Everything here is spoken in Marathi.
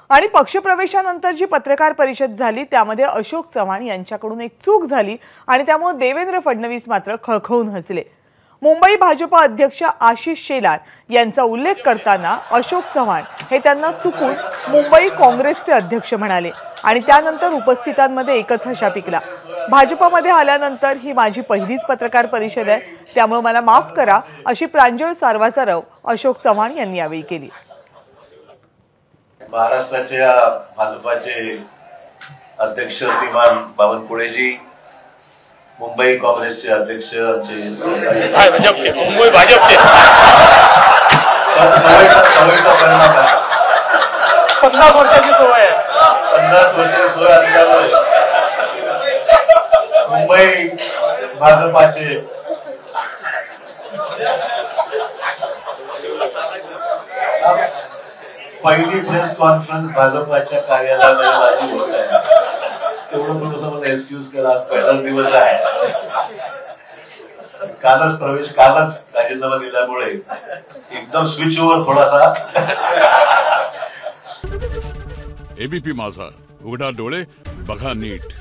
आणि पक्षप्रवेशानंतर जी पत्रकार परिषद झाली त्यामध्ये अशोक चव्हाण यांच्याकडून एक चूक झाली आणि त्यामुळे देवेंद्र फडणवीस मात्र खळखळून हसले। मुंबई भाजपा अध्यक्ष आशिष शेलार यांचा उल्लेख करताना अशोक चव्हाण हे त्यांना चुकून मुंबई काँग्रेसचे अध्यक्ष म्हणाले आणि त्यानंतर उपस्थितांमध्ये एकच हशा पिकला। भाजपमध्ये आल्यानंतर ही माझी पहिलीच पत्रकार परिषद आहे, त्यामुळे मला माफ करा अशी प्रांजळ सारवासारव अशोक चव्हाण यांनी यावेळी केली। महाराष्ट्राच्या भाजपाचे अध्यक्ष श्रीमान बावनकुळेजी, मुंबई काँग्रेसचे अध्यक्ष मुंबई भाजपचे 50 वर्षाची सवय आहे, 50 वर्षाची सवय असल्यामुळे मुंबई भाजपाचे पहिली प्रेस कॉन्फरन्स भाजपाच्या कार्यालयामध्ये होत आहे, तेवढं थोडस मला एक्सक्यूज करा। आज पहिलाच दिवस आहे, कालच राजीनामा दिल्यामुळे एकदम स्विच ओव्हर थोडासा। एबीपी माझा, उघडा डोळे बघा नीट।